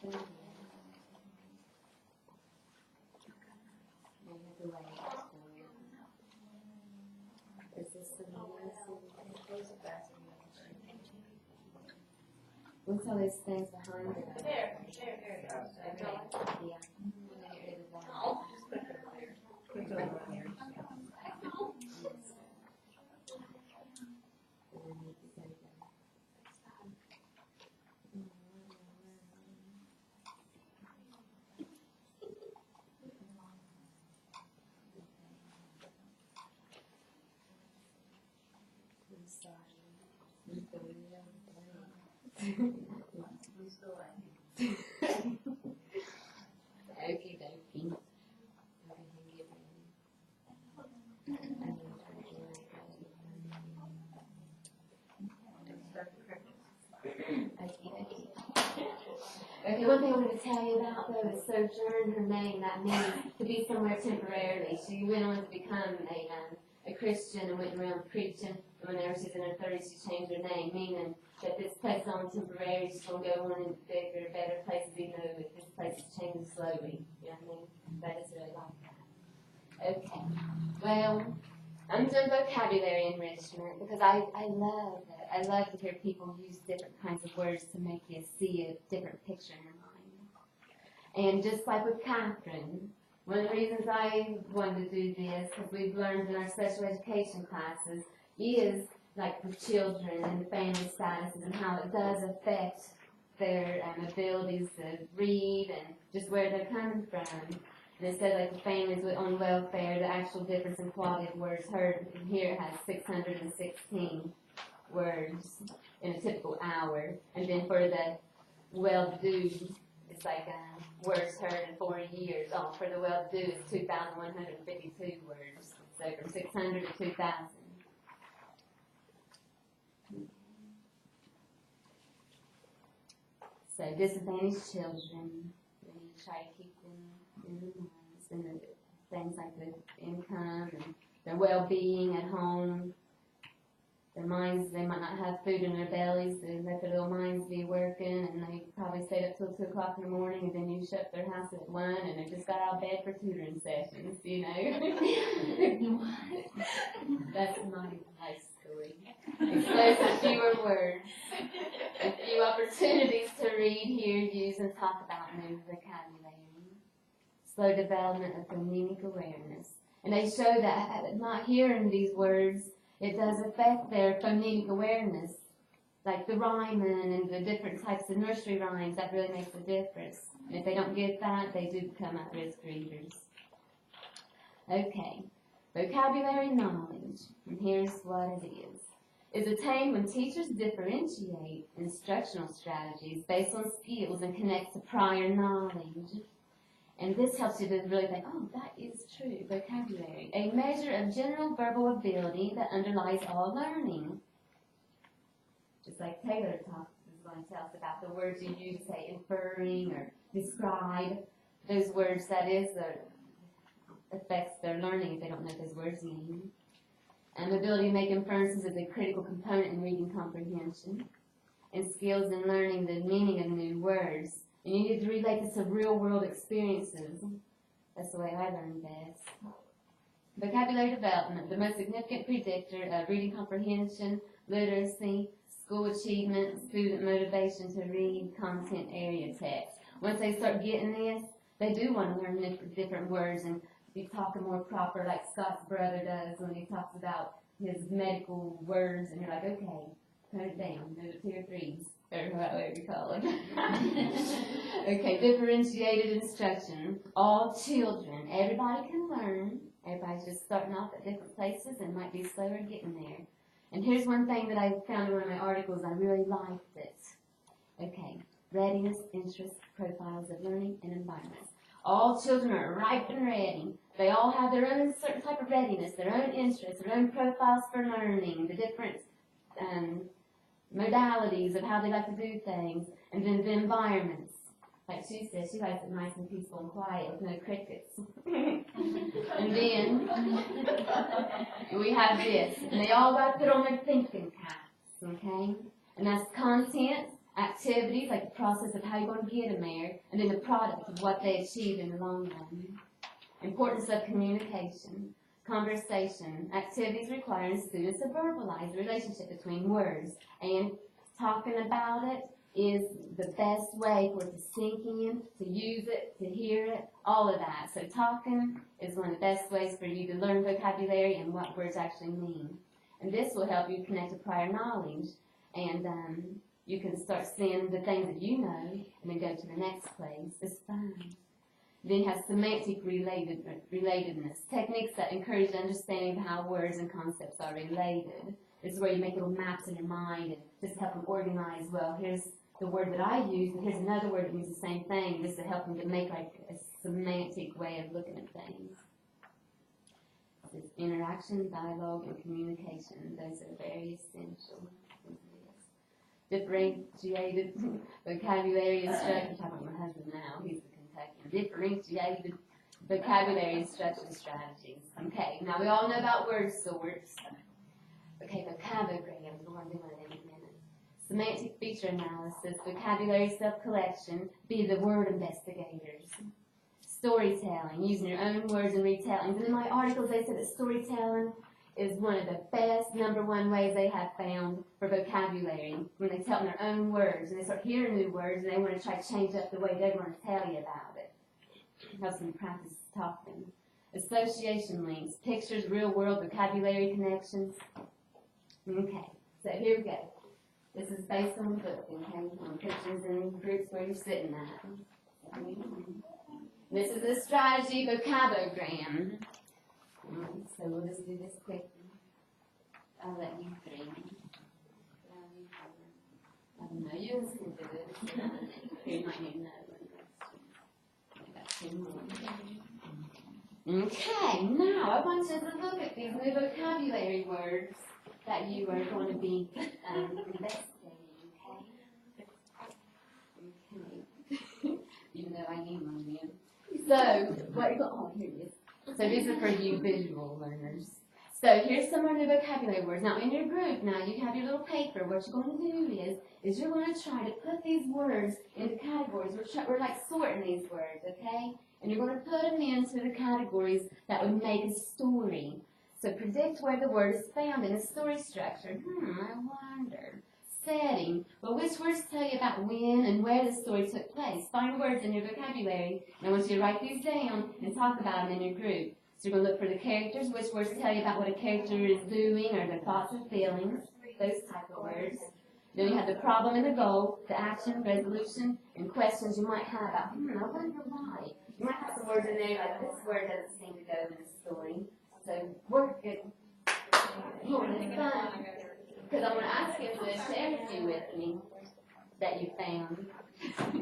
Is this the what's all those things behind it? There. Yeah. Oh, just put it over there. Put it over there. Okie dokie. Okay, one thing I wanted to tell you about though is Sojourn, her name, that means to be somewhere temporarily. She went on to become a Christian and went around preaching. And whenever she's in her 30s, she changed her name, meaning that this place is only temporary. She's going to go on into bigger, better places, even though this place is changing slowly. You know what I mean? But it's really like that. Okay. Well, I'm doing vocabulary enrichment because I love it. I love to hear people use different kinds of words to make you see a different picture in your mind. And just like with Catherine, one of the reasons I wanted to do this, because we've learned in our special education classes, is like with children and family statuses and how it does affect their abilities to read and just where they're coming from. And it said like the families on welfare, the actual difference in quality of words heard, and here it has 616 words in a typical hour. And then for the well-to-do, it's like words heard in 40 years. Oh, for the well-to-do, it's 2,152 words. So from 600 to 2,000. So disadvantaged children, we try to keep them in the minds, and the things like the income and their well-being at home. Their minds, they might not have food in their bellies, they let their little minds be working, and they probably stayed up till 2 o'clock in the morning, and then you shut their house at 1, and they just got out of bed for tutoring sessions, you know. That's my life story. Exposed to fewer words, and few opportunities to read, hear, use, and talk about new vocabulary. Slow development of phonemic awareness. And they show that not hearing these words, it does affect their phonemic awareness. Like the rhyming and the different types of nursery rhymes, that really makes a difference. And if they don't get that, they do become at-risk readers. Okay, vocabulary knowledge, and here's what it is attained when teachers differentiate instructional strategies based on skills and connect to prior knowledge. And this helps you to really think, oh, that is true, vocabulary. A measure of general verbal ability that underlies all learning. Just like Taylor is going to tell us about the words you use, say, inferring or describe. Those words, that is, affects their learning if they don't know what those words mean. And the ability to make inferences is a critical component in reading comprehension. And skills in learning the meaning of new words. And you need to relate this to real-world experiences. That's the way I learn best. Vocabulary development, the most significant predictor of reading comprehension, literacy, school achievement, student motivation to read content area text. Once they start getting this, they do want to learn different words and be talking more proper, like Scott's brother does when he talks about his medical words, and you're like, okay, turn it down, do the 2 or 3s. Or whatever you call it. Okay, differentiated instruction. All children, everybody can learn. Everybody's just starting off at different places and might be slower getting there. And here's one thing that I found in one of my articles. I really liked it. Okay, readiness, interest, profiles of learning, and environments. All children are ripe and ready. They all have their own certain type of readiness, their own interests, their own profiles for learning, the different modalities of how they like to do things, and then the environments. Like she said, she likes it nice and peaceful and quiet with no crickets. And then we have this. And they all got to put on their thinking caps, okay? And that's content, activities, like the process of how you're going to get them there, and then the product of what they achieve in the long run. Importance of communication. Conversation. Activities requiring students to verbalize the relationship between words, and talking about it is the best way for it to sink in, to use it, to hear it, all of that. So talking is one of the best ways for you to learn vocabulary and what words actually mean. And this will help you connect to prior knowledge, and you can start seeing the things that you know, and then go to the next place. It's fun. Then you have semantic relatedness, techniques that encourage understanding of how words and concepts are related. This is where you make little maps in your mind and just help them organize. Well, here's the word that I use, and here's another word that means the same thing, just to help them to make like a semantic way of looking at things. It's interaction, dialogue, and communication. Those are very essential. Differentiated vocabulary instruction. I'm talking about my husband now. He's a Kentuckian. Differentiated vocabulary instruction strategies. Okay, now we all know about word sorts. Okay, vocabulary. We're going to do it in a minute. Semantic feature analysis, vocabulary self-collection, be the word investigators. Storytelling, using your own words and retellings. And in my articles, they said that storytelling is one of the best #1 ways they have found for vocabulary. When they tell in their own words, and they start hearing new words, and they want to try to change up the way they want to tell you about it. Helps them practice talking. Association links, pictures, real-world vocabulary connections. Okay, so here we go. This is based on the book, okay, on pictures and groups where you're sitting at. This is a strategy vocabogram. So we'll just do this quickly. I'll let you three. I don't know, you guys can do it. You might need another one. I got 2 more. Okay, now I want you to look at these new vocabulary words that you are going to be investigating, okay? Okay. Even though I need one then. So, what you got? Oh, here it is. So these are for you visual learners. So here's some of the vocabulary words. Now in your group, now you have your little paper. What you're going to do is you're going to try to put these words into categories. We're like sorting these words, okay? And you're going to put them into the categories that would make a story. So predict where the word is found in a story structure. I wonder. Setting. Well, which words tell you about when and where the story took place? Find words in your vocabulary, and I want you to write these down and talk about them in your group. So you're going to look for the characters, which words tell you about what a character is doing or their thoughts and feelings, those type of words. Then you have the problem and the goal, the action, resolution, and questions you might have about, I wonder why. You might have some words in there like this word doesn't seem to go in the story. So work it. It's fun. Because I'm going to ask you to share a few with me that you found. You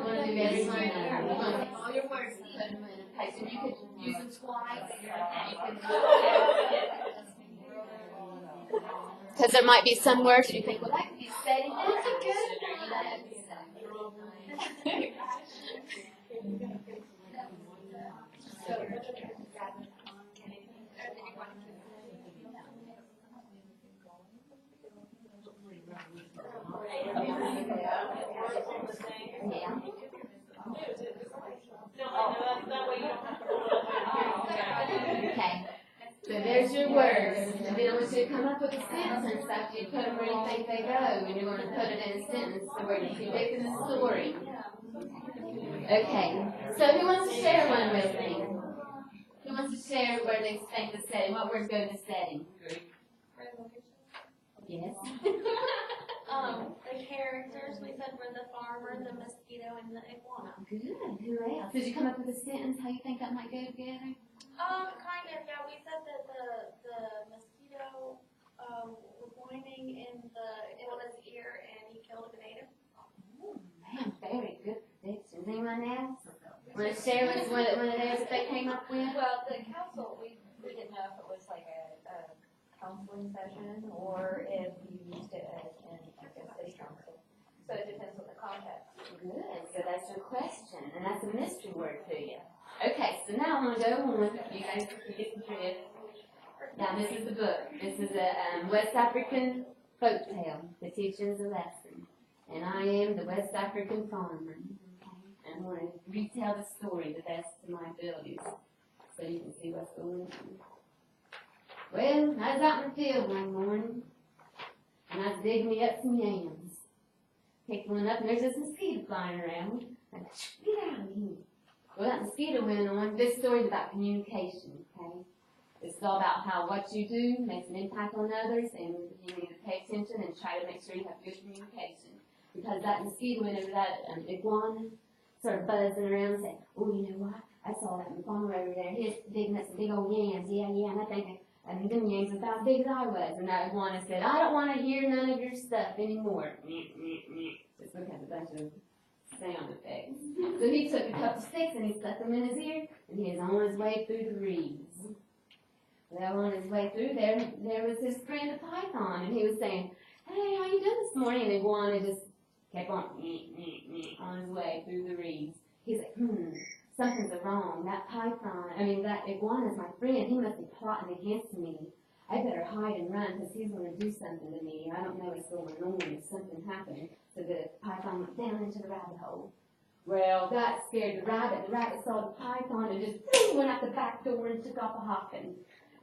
want to do everyone. You want to take all your words and put them in a page. And you could use them twice. Because there might be some words that you think, well, that could be setting. That's good. Okay, so there's your words, and then I want you to come up with a sentence after you put them where you think they go, and you're going to put it in a sentence so where you're predicting the story. Okay, so who wants to share one with me? Who wants to share where they think the setting, what words go in the setting? Yes. The characters, we said were the farmer, the mosquito, and the iguana. Good. Who else? Did you come up with a sentence how you think that might go together? Kind of, yeah. We said that the mosquito was pointing in the iguana's ear and he killed a native. Oh, man, very good predictions. Anyone else? Want to share one of theirs that they came up with? Well, the council, we didn't know if it was like a counseling session or if you used it as in like a city council. So it depends on the context. Good. So that's your question, and that's a mystery word to you. Okay, so now I'm going to go on. You guys can get trip. Now this is the book. This is a West African folk tale. The teaching's a lesson. And I am the West African farmer. And I'm going to retell the story the best of my abilities so you can see what's going on. Well, I was out in the field one morning, and I was digging me up some yams. Picked one up, and there's this mosquito flying around. And get out of here. Well, that mosquito went on. This story's about communication, okay? It's all about how what you do makes an impact on others, and you need to pay attention and try to make sure you have good communication. Because that mosquito, whenever that iguana started buzzing around and saying, oh, you know what? I saw that farmer over there. He's digging up some big old yams. Yeah, and I think them yams was about as big as I was. And that iguana said, I don't want to hear none of your stuff anymore. Just because a bunch of sound effects. So he took a couple sticks and he stuck them in his ear, and he was on his way through the reeds. Well, on his way through there was his friend a python, and he was saying, hey, how you doing this morning? And the iguana just kept on his way through the reeds. He's like, something's wrong. That iguana's my friend. He must be plotting against me. I better hide and run because he's going to do something to me. I don't know what's going on. If something happened. So the python went down into the rabbit hole. Well, that scared the rabbit. The rabbit saw the python and just went out the back door and took off a hopping.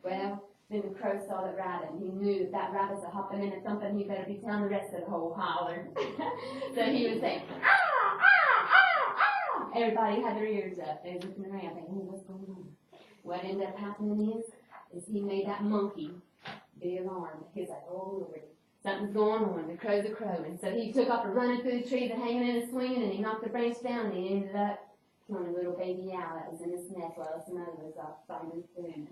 Well, then the crow saw the rabbit, and he knew that rabbit's a hopping and a thumping. He better be telling the rest of the whole holler. So he was saying, ah, ah, ah, ah. Everybody had their ears up. They were looking around, thinking, oh, what's going on? What ended up happening is he made that monkey be alarmed. He was like, oh, Lord, something's going on. The crow's a crow. And so he took off and running through the trees and hanging in and swinging, and he knocked the branch down, and he ended up killing a little baby owl that was in his nest while some other was off finding food.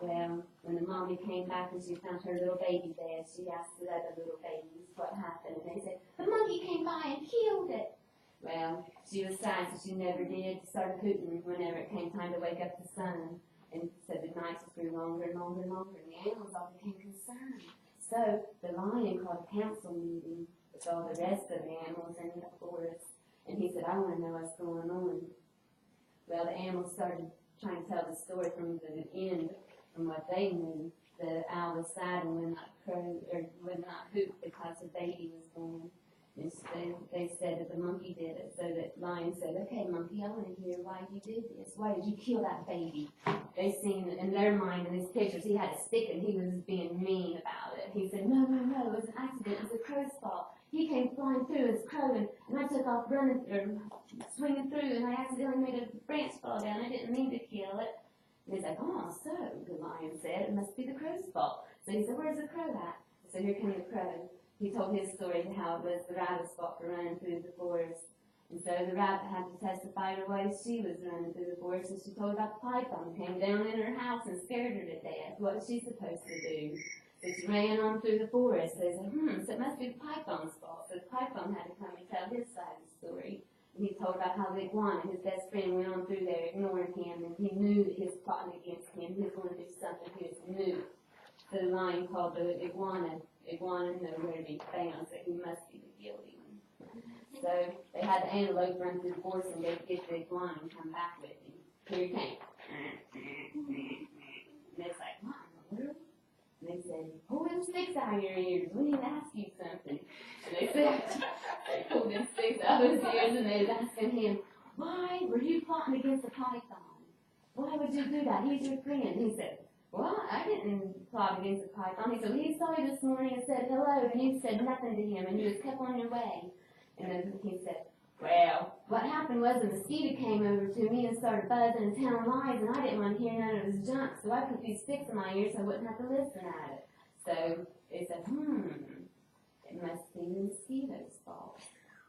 Well, when the mommy came back and she found her little baby dead, she asked the other little babies what happened, and they said, the monkey came by and killed it. Well, she was sad, so she never did. Started hooting whenever it came time to wake up the sun. And so the nights grew longer and longer and longer, and the animals all became concerned. So the lion called a council meeting with all the rest of the animals in the forest, and he said, I want to know what's going on. Well, the animals started trying to tell the story from the end, from what they knew. The owl was sad and would not crow or would not hoot because the baby was born. And so they said that the monkey did it. So the lion said, okay, monkey, I want to hear why you did this. Why did you kill that baby? They seen in their mind in these pictures he had a stick and he was being mean about it. He said, no, it was an accident. It was the crow's fault. He came flying through his crow and I took off running or swinging through and I accidentally made a branch fall down. I didn't mean to kill it. And he's like, oh, so, the lion said, it must be the crow's fault. So he said, where's the crow at? So here came the crow. He told his story of how it was the rabbit's fault for running through the forest. And so the rabbit had to testify to why she was running through the forest, and she told about the python came down in her house and scared her to death. What was she supposed to do? So she ran on through the forest. So they said, so it must be the python's fault. So the python had to come and tell his side of the story. And he told about how the iguana, his best friend, went on through there ignoring him, and he knew that he was plotting against him. He was going to do something he knew. So the lion called the iguana nowhere to be found, so he must be the guilty one. So they had the antelope run through the forest and they'd get the iguana and come back with him. Here he came. And it's like, what in the world? And they said, pull them sticks out of your ears. We need to ask you something. And they said, they pulled them sticks out of his ears and they was asking him, why were you plotting against the python? Why would you do that? He's your friend. And he said, well, I didn't plot against the python. He said, well, he saw you this morning and said hello, and you said nothing to him, and you just kept on your way. And then he said, well, what happened was a mosquito came over to me and started buzzing and telling lies, and I didn't want to hear none of his junk, so I put these sticks in my ears so I wouldn't have to listen at it. So they said, it must be the mosquito's fault.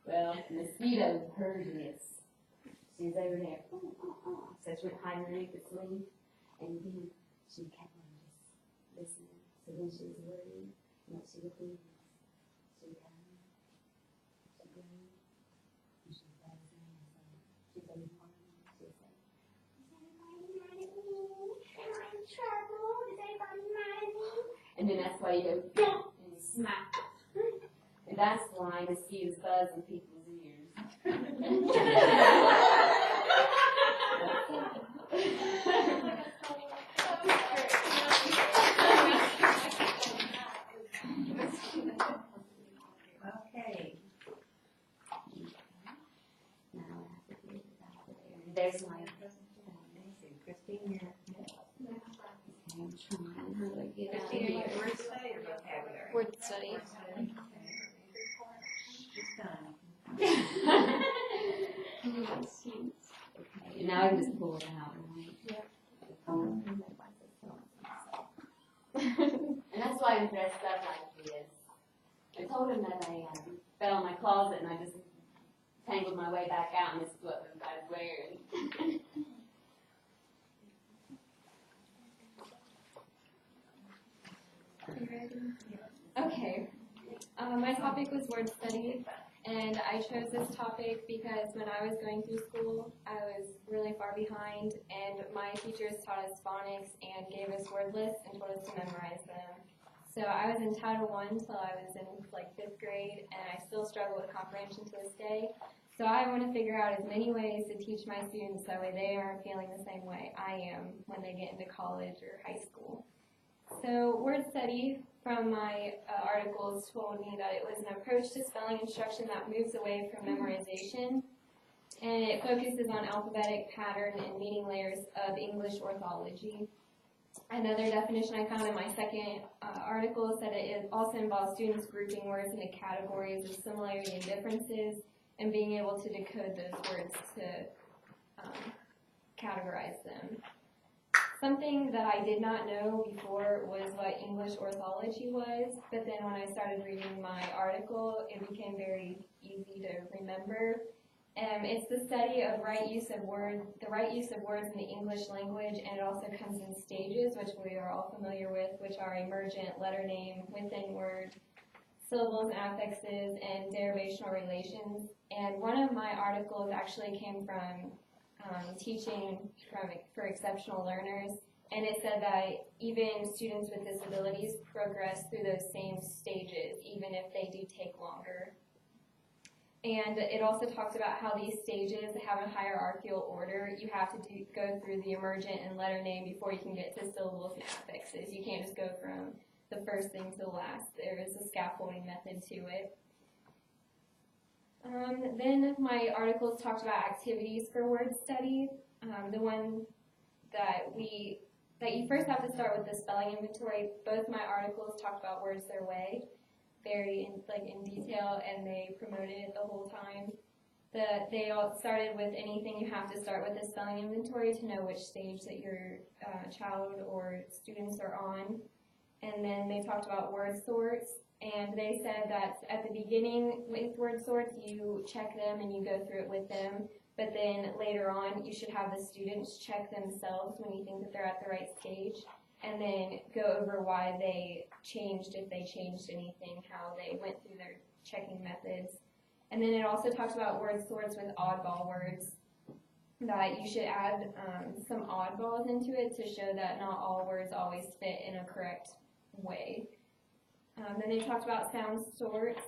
Well, the mosquito heard this. She's over there. So she went hiding underneath the sleeve, and then she kept on just listening. So when she was worried, what she would do, she would come, she'd go, and she'd buzz in and say, she'd go to party, she'd say, is anybody mad at me? Am I in trouble? Is anybody mad at me? And then that's why you go, jump, and you smack. And that's why mosquitoes buzz in people's ears. there's my. Christine, I'm trying. How do I get out of Christine, here? word study or vocabulary? Word study. She's done. Okay, now I can just pull it out. Right? And that's why I'm dressed up like this. I told him that I fell in my closet and I just tangled my way back out, and this is what I was wearing. Okay, my topic was word study, and I chose this topic because when I was going through school, I was really far behind, and my teachers taught us phonics and gave us word lists and told us to memorize them. So I was in Title I until I was in like 5th grade, and I still struggle with comprehension to this day. So I want to figure out as many ways to teach my students that way they aren't feeling the same way I am when they get into college or high school. So word study from my articles told me that it was an approach to spelling instruction that moves away from memorization, and it focuses on alphabetic pattern and meaning layers of English orthology. Another definition I found in my second article said it also involves students grouping words into categories of similarity and differences and being able to decode those words to categorize them. Something that I did not know before was what English orthology was, but then when I started reading my article, it became very easy to remember. It's the study of the right use of words in the English language, and it also comes in stages, which we are all familiar with, which are emergent, letter name, within word, syllables and affixes, and derivational relations. And one of my articles actually came from teaching for exceptional learners, and it said that even students with disabilities progress through those same stages, even if they do take longer. And it also talks about how these stages have a hierarchical order. You have to go through the emergent and letter name before you can get to syllables and affixes. You can't just go from the first thing to the last. There is a scaffolding method to it. Then my articles talked about activities for word study. The one that you first have to start with the spelling inventory. Both my articles talked about words their way, very in detail, and they promoted it the whole time. They all started with anything you have to start with the spelling inventory to know which stage that your child or students are on. And then they talked about word sorts. And they said that at the beginning with word sorts, you check them and you go through it with them. But then later on, you should have the students check themselves when you think that they're at the right stage. And then go over why they changed, if they changed anything, how they went through their checking methods. And then it also talks about word sorts with oddball words, that you should add some oddballs into it to show that not all words always fit in a correct way. Then they talked about sound sorts,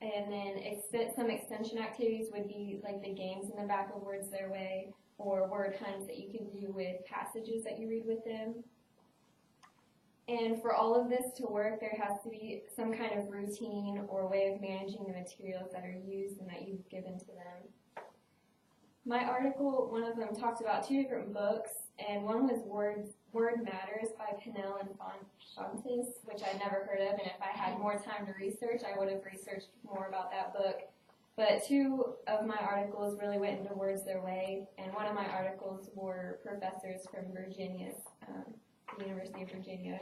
and then some extension activities would be like the games in the back of words their way, or word hunts that you can do with passages that you read with them. And for all of this to work, there has to be some kind of routine or way of managing the materials that are used and that you've given to them. My article, one of them talked about 2 different books, and one was Word Matters by Pinnell and Fontes, which I'd never heard of, and if I had more time to research, I would have researched more about that book. But 2 of my articles really went into words their way, and one of my articles were professors from Virginia, the University of Virginia.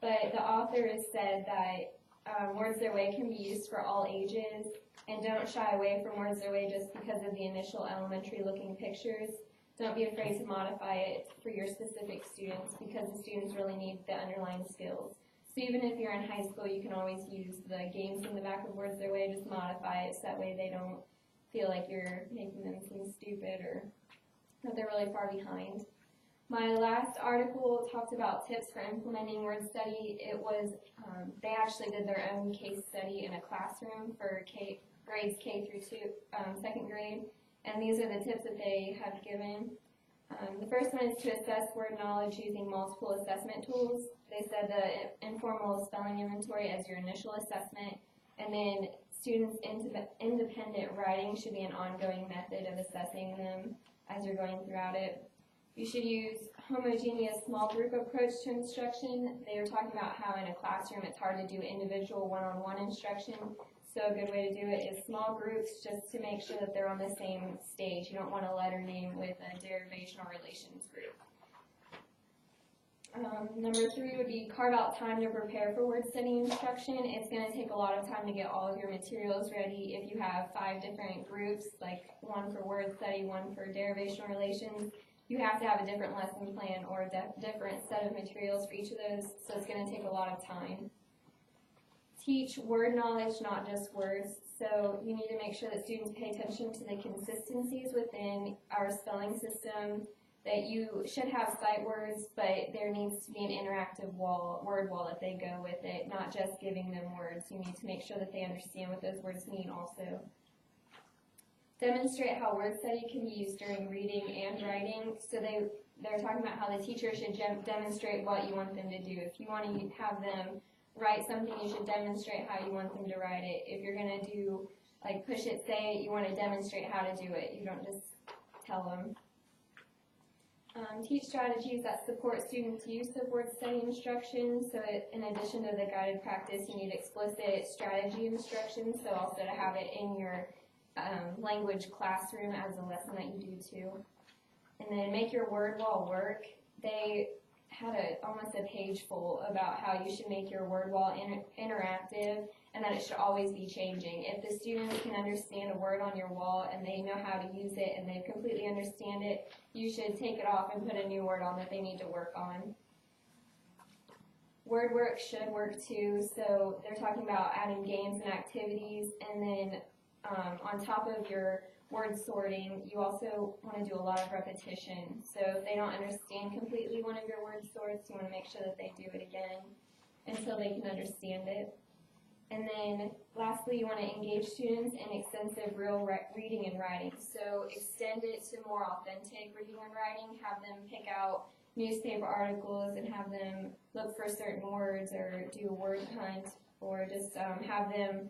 But the authors said that words their way can be used for all ages, and don't shy away from words their way just because of the initial elementary looking pictures. Don't be afraid to modify it for your specific students, because the students really need the underlying skills. So even if you're in high school, you can always use the games in the back of words their way, just modify it so that way they don't feel like you're making them seem stupid or that they're really far behind. My last article talked about tips for implementing word study. It was, they actually did their own case study in a classroom for grades K through 2nd grade. And these are the tips that they have given. The first one is to assess word knowledge using multiple assessment tools. They said the informal spelling inventory as your initial assessment, and then students' independent writing should be an ongoing method of assessing them. as you're going throughout it. You should use homogeneous small group approach to instruction. They were talking about how in a classroom it's hard to do individual one-on-one instruction. So a good way to do it is small groups, just to make sure that they're on the same stage. You don't want a letter name with a derivational relations group. Number 3 would be carve out time to prepare for word study instruction. It's going to take a lot of time to get all of your materials ready. If you have 5 different groups, like one for word study, one for derivational relations, you have to have a different lesson plan or a different set of materials for each of those, so it's going to take a lot of time. Teach word knowledge, not just words. So you need to make sure that students pay attention to the consistencies within our spelling system, that you should have sight words, but there needs to be an interactive word wall that they go with it, not just giving them words. You need to make sure that they understand what those words mean also. Demonstrate how word study can be used during reading and writing. So they're talking about how the teacher should demonstrate what you want them to do. If you want to have them write something, you should demonstrate how you want them to write it. If you're going to do, like, push it, say it, you want to demonstrate how to do it. You don't just tell them. Teach strategies that support students' use of word study instruction. So in addition to the guided practice, you need explicit strategy instruction, so also to have it in your language classroom as a lesson that you do too. And then make your word wall work. They had almost a page full about how you should make your word wall interactive and that it should always be changing. If the students can understand a word on your wall and they know how to use it and they completely understand it, you should take it off and put a new word on that they need to work on. Word work should work too, so they're talking about adding games and activities, and then on top of your word sorting, you also want to do a lot of repetition. So if they don't understand completely one of your word sorts, you want to make sure that they do it again until they can understand it. And then lastly, you want to engage students in extensive real reading and writing. So extend it to more authentic reading and writing. Have them pick out newspaper articles and have them look for certain words or do a word hunt, or just have them.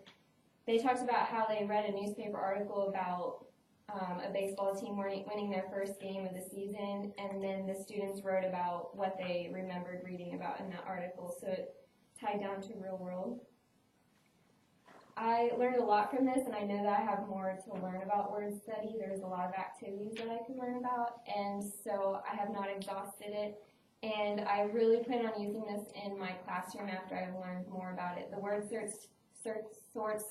They talked about how they read a newspaper article about a baseball team winning their first game of the season, and then the students wrote about what they remembered reading about in that article, so it tied down to real world. I learned a lot from this, and I know that I have more to learn about word study. There's a lot of activities that I can learn about, and so I have not exhausted it. And I really plan on using this in my classroom after I've learned more about it. The word sorts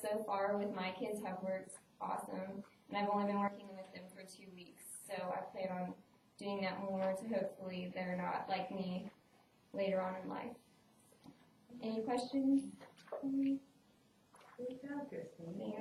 so far with my kids have worked awesome, and I've only been working with them for 2 weeks. So I plan on doing that more to hopefully they're not like me later on in life. Any questions? Good job, Christine.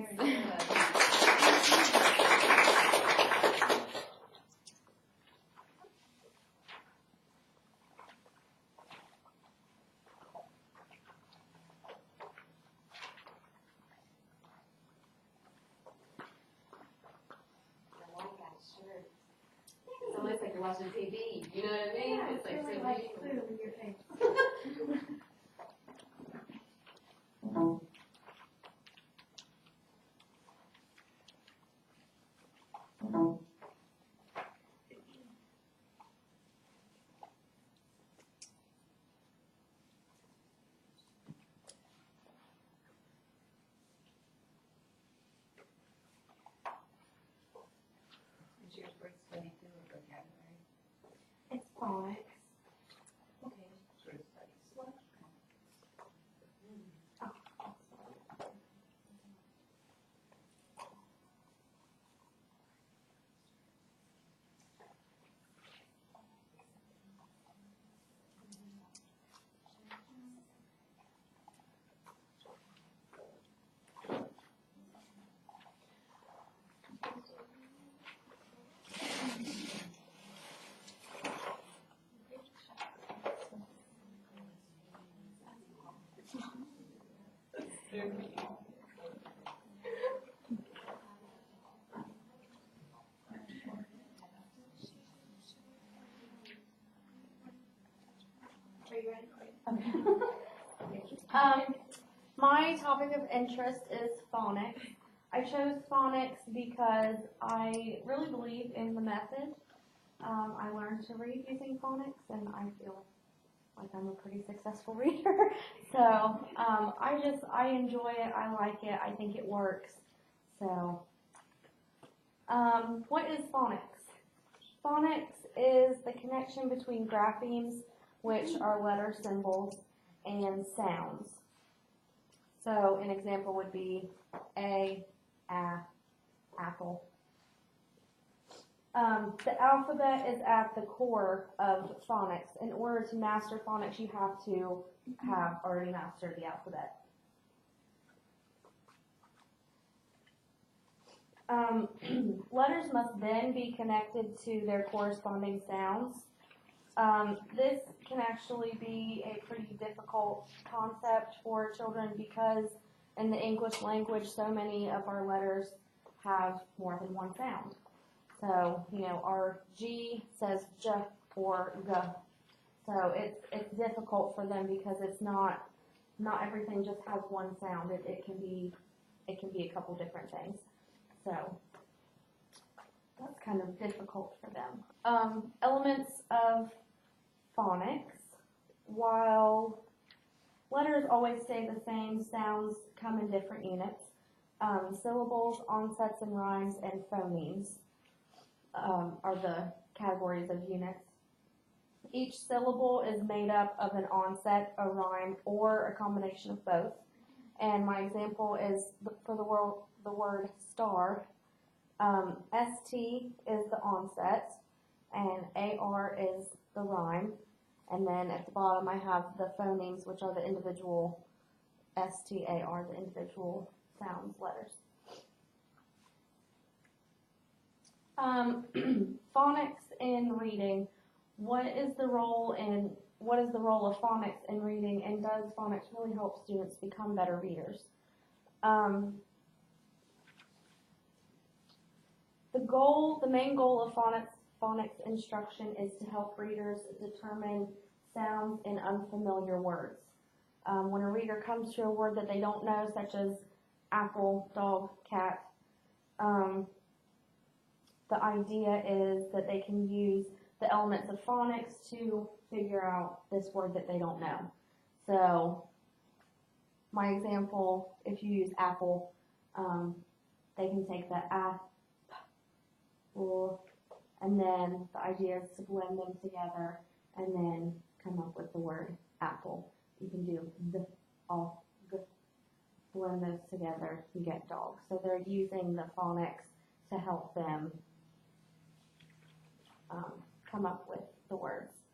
It's almost like you're watching TV, you know what I mean? Yeah, It's like so food with your face. Is your word study through a vocabulary? It's phonics. Okay. Word studies. Are you ready? My topic of interest is phonics. I chose phonics because I really believe in the method. I learned to read using phonics, and I feel like I'm a pretty successful reader. So I enjoy it. I like it. I think it works. So, what is phonics? Phonics is the connection between graphemes, which are letter symbols, and sounds. So an example would be apple. The alphabet is at the core of phonics. In order to master phonics, you have to have already mastered the alphabet. Letters must then be connected to their corresponding sounds. This can actually be a pretty difficult concept for children because in the English language, so many of our letters have more than one sound. So, our G says J or G. So it's difficult for them because it's not everything just has one sound. It can be a couple different things. So that's kind of difficult for them. Elements of phonics. While letters always stay the same, sounds come in different units. Syllables, onsets and rhymes, and phonemes are the categories of units. Each syllable is made up of an onset, a rhyme, or a combination of both. And my example is for the word star. ST is the onset, and AR is the rhyme. And then at the bottom I have the phonemes, which are the individual STAR, the individual sounds, letters. Phonics in reading. What is the role of phonics in reading, and does phonics really help students become better readers? The main goal of phonics instruction is to help readers determine sounds in unfamiliar words. When a reader comes to a word that they don't know, such as apple, dog, cat, the idea is that they can use the elements of phonics to figure out this word that they don't know. So, my example, if you use apple, they can take the and then the idea is to blend them together and then come up with the word apple. You can do blend those together, you get dog. So they're using the phonics to help them come up with the words.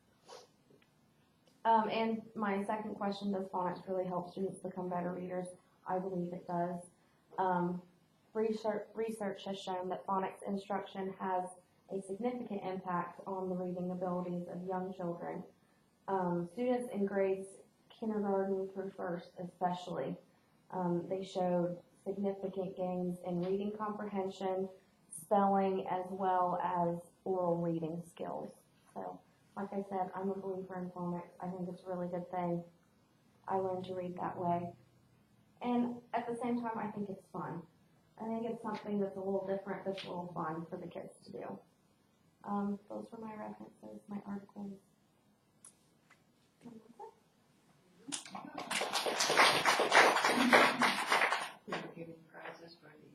And my second question, does phonics really help students become better readers? I believe it does. Research has shown that phonics instruction has a significant impact on the reading abilities of young children. Students in grades kindergarten through first especially, they showed significant gains in reading comprehension, spelling, as well as oral reading skills. So, like I said, I'm a believer in phonics. I think it's a really good thing. I learned to read that way. And at the same time, I think it's fun. I think it's something that's a little different, that's a little fun for the kids to do. Those were my references, my articles. We're giving prizes for the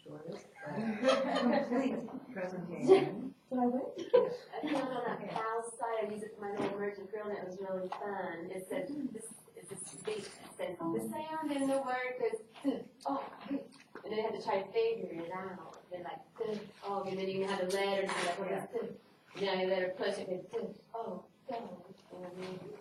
shortest, complete presentation. Did I win? I found on that house site, I used it for my little emergent grill, and it was really fun. It said, it said, the sound in the word goes, oh, and then you have to try to figure it out. Then like, oh, and then you have the letters, and like, and then you let her push it, and oh, go.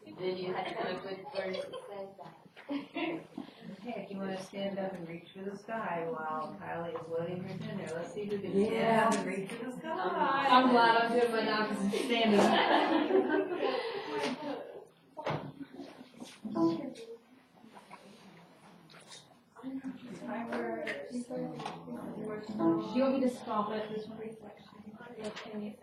And then you have to come up with words that says that. Okay, if you want to stand up and reach for the sky while Kylie is loading her dinner, let's see who can stand up and reach for the sky. I'm glad I'm doing my job because I'm standing up. Do you want me to stop at this reflection?